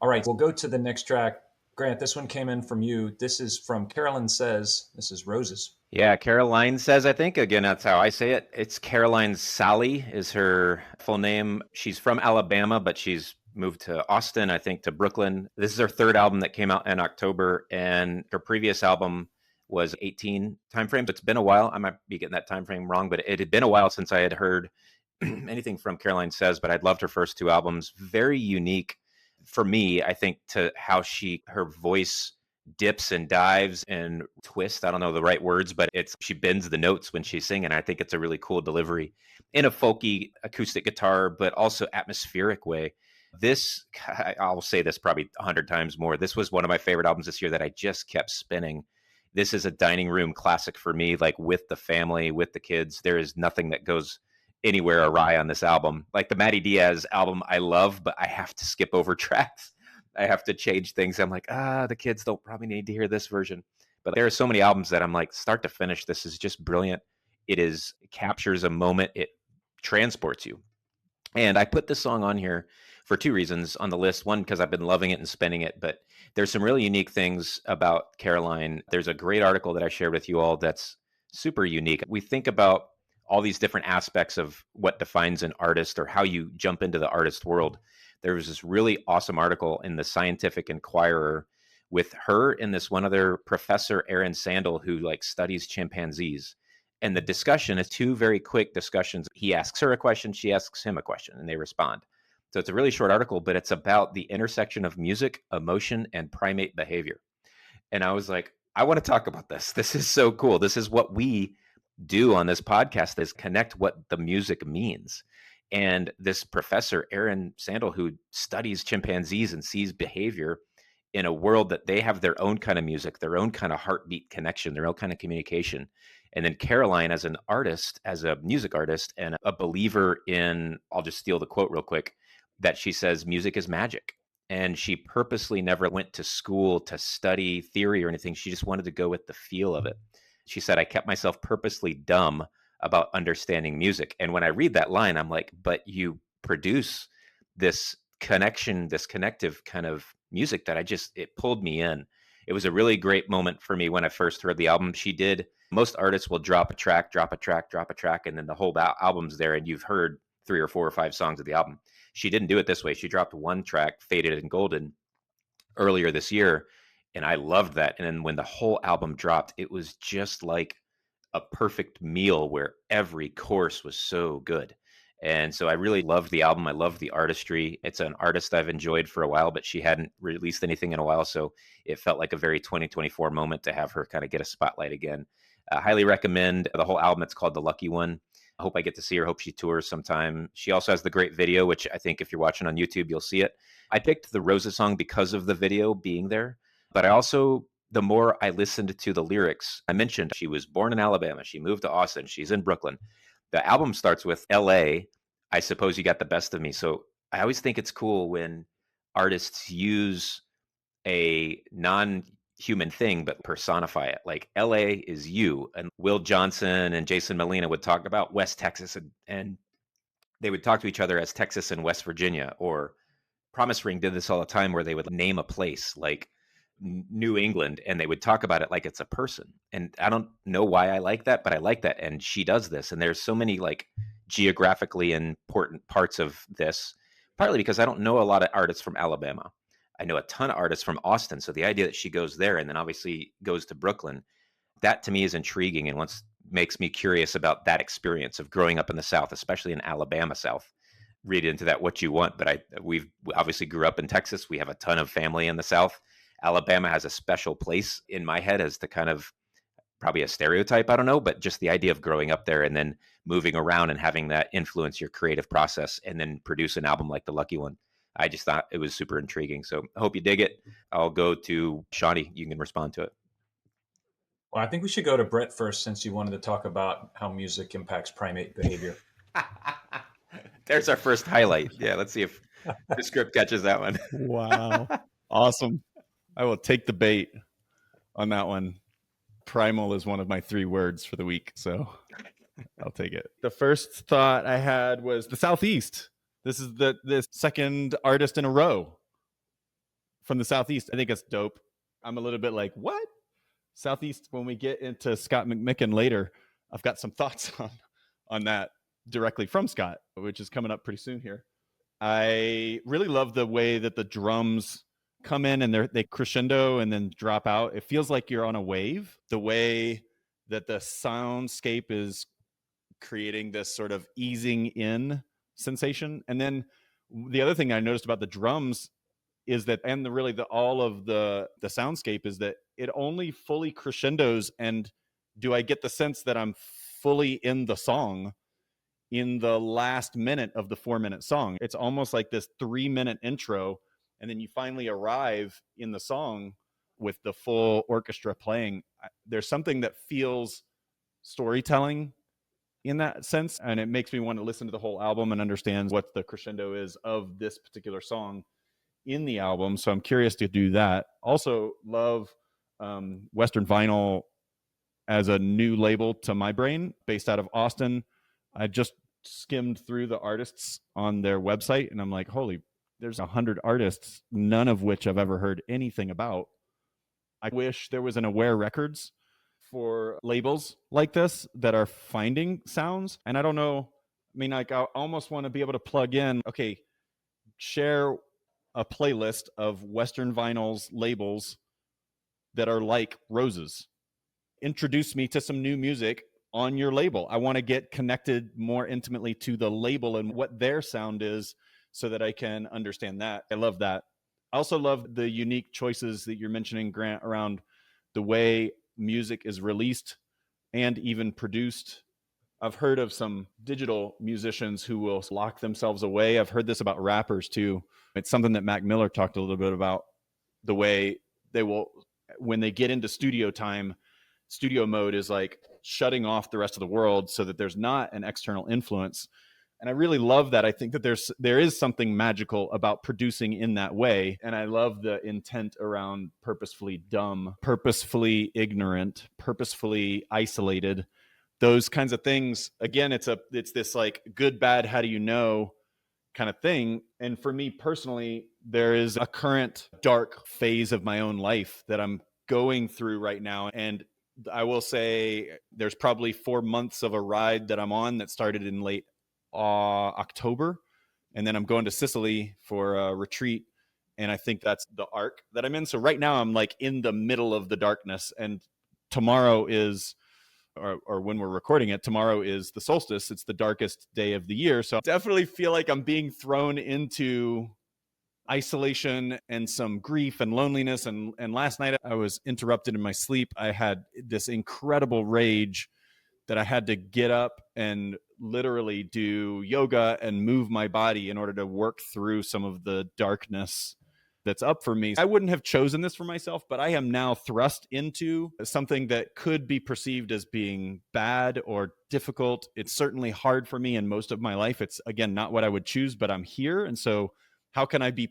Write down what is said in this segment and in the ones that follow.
All right, we'll go to the next track. Grant, this one came in from you. This is from Carolyn Says. This is Roses. Yeah, Caroline Says, I think. Again, that's how I say it. It's Caroline Sally is her full name. She's from Alabama, but she's moved to Austin, I think, to Brooklyn. This is her third album that came out in October, and her previous album was 18 timeframes. It's been a while. I might be getting that time frame wrong, but it had been a while since I had heard anything from Caroline Says, but I'd loved her first two albums. Very unique for me, I think, to how her voice dips and dives and twists. I don't know the right words, but she bends the notes when she's singing. I think it's a really cool delivery in a folky acoustic guitar, but also atmospheric way. This, I'll say this probably 100 times more. This was one of my favorite albums this year that I just kept spinning. This is a dining room classic for me, like with the family, with the kids. There is nothing that goes anywhere awry on this album. Like the Matty Diaz album, I love, but I have to skip over tracks. I have to change things. I'm like, the kids don't probably need to hear this version. But there are so many albums that I'm like, start to finish, this is just brilliant. It captures a moment. It transports you. And I put this song on here for two reasons on the list. One, because I've been loving it and spinning it, but there's some really unique things about Caroline. There's a great article that I shared with you all that's super unique. We think about all these different aspects of what defines an artist or how you jump into the artist world. There was this really awesome article in the Scientific Inquirer with her and this one other professor, Aaron Sandel, who like studies chimpanzees. And the discussion is two very quick discussions. He asks her a question, she asks him a question, and they respond. So it's a really short article, but it's about the intersection of music, emotion, and primate behavior. And I was like, I want to talk about this. This is so cool. This is what we do on this podcast, is connect what the music means. And this professor, Aaron Sandel, who studies chimpanzees and sees behavior in a world that they have their own kind of music, their own kind of heartbeat connection, their own kind of communication. And then Caroline, as an artist, as a music artist, and a believer in, I'll just steal the quote real quick, that she says music is magic. And she purposely never went to school to study theory or anything. She just wanted to go with the feel of it. She said, I kept myself purposely dumb about understanding music. And when I read that line, I'm like, but you produce this connection, this connective kind of music that it pulled me in. It was a really great moment for me when I first heard the album. Most artists will drop a track, and then the whole album's there, and you've heard 3 or 4 or 5 songs of the album. She didn't do it this way. She dropped one track, Faded and Golden, earlier this year, and I loved that. And then when the whole album dropped, it was just like a perfect meal where every course was so good. And so I really loved the album. I love the artistry. It's an artist I've enjoyed for a while, but she hadn't released anything in a while. So it felt like a very 2024 moment to have her kind of get a spotlight again. Highly recommend the whole album. It's called The Lucky One. I hope I get to see her. Hope she tours sometime. She also has the great video, which I think if you're watching on YouTube, you'll see it. I picked the Roses song because of the video being there, but the more I listened to the lyrics, I mentioned she was born in Alabama. She moved to Austin. She's in Brooklyn. The album starts with LA. I suppose you got the best of me. So I always think it's cool when artists use a non-human thing but personify it. Like LA is you, and Will Johnson and Jason Molina would talk about West Texas, and they would talk to each other as Texas and West Virginia. Or Promise Ring did this all the time, where they would name a place like New England, and they would talk about it like it's a person. And I don't know why I like that, but I like that. And she does this. And there's so many like geographically important parts of this, partly because I don't know a lot of artists from Alabama. I know a ton of artists from Austin. So the idea that she goes there and then obviously goes to Brooklyn, that to me is intriguing and makes me curious about that experience of growing up in the South, especially in Alabama South. Read into that what you want, but we obviously grew up in Texas. We have a ton of family in the South. Alabama has a special place in my head as the kind of probably a stereotype, I don't know, but just the idea of growing up there and then moving around and having that influence your creative process and then produce an album like The Lucky One. I just thought it was super intriguing. So I hope you dig it. I'll go to Shawnee. You can respond to it. Well, I think we should go to Brett first, since you wanted to talk about how music impacts primate behavior. There's our first highlight. Yeah, let's see if the script catches that one. Wow. Awesome. I will take the bait on that one. Primal is one of my 3 words for the week, so I'll take it. The first thought I had was the Southeast. This is the second artist in a row from the Southeast. I think it's dope. I'm a little bit like, what? Southeast, when we get into Scott McMicken later, I've got some thoughts on that directly from Scott, which is coming up pretty soon here. I really love the way that the drums come in and they crescendo and then drop out. It feels like you're on a wave. The way that the soundscape is creating this sort of easing in sensation. And then the other thing I noticed about the drums is that, and all of the soundscape, is that it only fully crescendos. And do I get the sense that I'm fully in the song in the last minute of the 4-minute song? It's almost like this 3-minute intro, and then you finally arrive in the song with the full orchestra playing. There's something that feels storytelling in that sense, and it makes me want to listen to the whole album and understand what the crescendo is of this particular song in the album. So I'm curious to do that. Also love Western Vinyl as a new label to my brain, based out of Austin. I just skimmed through the artists on their website, and I'm like, holy, there's 100 artists, none of which I've ever heard anything about. I wish there was an Aware Records for labels like this that are finding sounds. And I don't know, I mean, like, I almost want to be able to plug in, okay, share a playlist of Western Vinyl's labels that are like Roses. Introduce me to some new music on your label. I want to get connected more intimately to the label and what their sound is so that I can understand that. I love that. I also love the unique choices that you're mentioning, Grant, around the way music is released and even produced. I've heard of some digital musicians who will lock themselves away. I've heard this about rappers too. It's something that Mac Miller talked a little bit about, the way they will, when they get into studio time, studio mode is like shutting off the rest of the world so that there's not an external influence. And I really love that. I think that there is something magical about producing in that way. And I love the intent around purposefully dumb, purposefully ignorant, purposefully isolated, those kinds of things. Again, it's this like good, bad, how do you know kind of thing. And for me personally, there is a current dark phase of my own life that I'm going through right now. And I will say there's probably 4 months of a ride that I'm on that started in late October. And then I'm going to Sicily for a retreat. And I think that's the arc that I'm in. So right now I'm like in the middle of the darkness, and tomorrow is, or when we're recording it, tomorrow is the solstice. It's the darkest day of the year. So I definitely feel like I'm being thrown into isolation and some grief and loneliness. And last night I was interrupted in my sleep. I had this incredible rage that I had to get up and literally do yoga and move my body in order to work through some of the darkness that's up for me. I wouldn't have chosen this for myself, but I am now thrust into something that could be perceived as being bad or difficult. It's certainly hard for me in most of my life. It's, again, not what I would choose, but I'm here. And so how can I be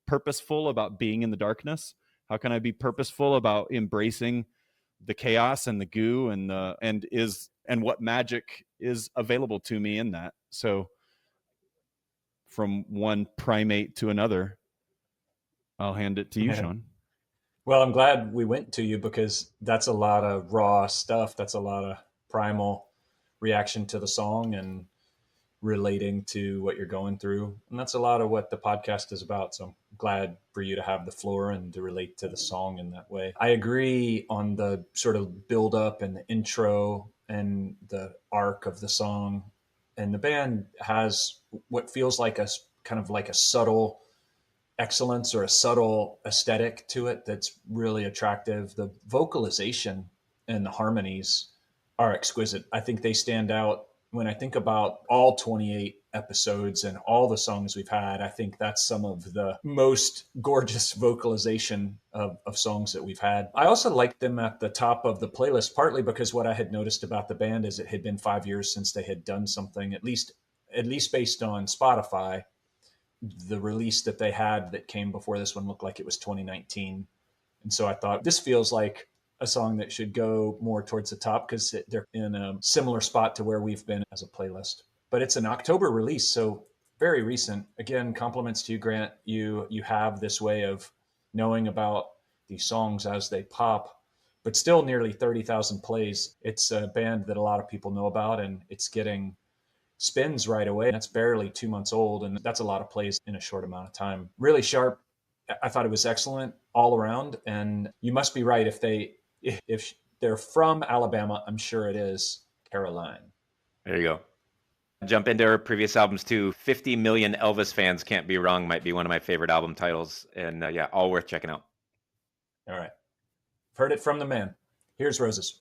purposeful about being in the darkness? How can I be purposeful about embracing the chaos and the goo and what magic is available to me in that? So from one primate to another, I'll hand it to you, Sean. Well, I'm glad we went to you, because that's a lot of raw stuff. That's a lot of primal reaction to the song and relating to what you're going through. And that's a lot of what the podcast is about. So I'm glad for you to have the floor and to relate to the song in that way. I agree on the sort of build up and the intro and the arc of the song. And the band has what feels like a kind of like a subtle excellence or a subtle aesthetic to it that's really attractive. The vocalization and the harmonies are exquisite. I think they stand out. When I think about all 28 episodes and all the songs we've had, I think that's some of the most gorgeous vocalization of songs that we've had. I also liked them at the top of the playlist, partly because what I had noticed about the band is it had been 5 years since they had done something, at least based on Spotify. The release that they had that came before this one looked like it was 2019. And so I thought this feels like a song that should go more towards the top, because they're in a similar spot to where we've been as a playlist. But it's an October release, so very recent. Again, compliments to you, Grant. You have this way of knowing about these songs as they pop, but still nearly 30,000 plays. It's a band that a lot of people know about, and it's getting spins right away. That's barely 2 months old, and that's a lot of plays in a short amount of time. Really sharp. I thought it was excellent all around, and you must be right. If they're from Alabama, I'm sure it is Caroline. There you go. Jump into her previous albums too. 50 Million Elvis Fans Can't Be Wrong might be one of my favorite album titles, and yeah, all worth checking out. All right. Heard it from the man. Here's Roses.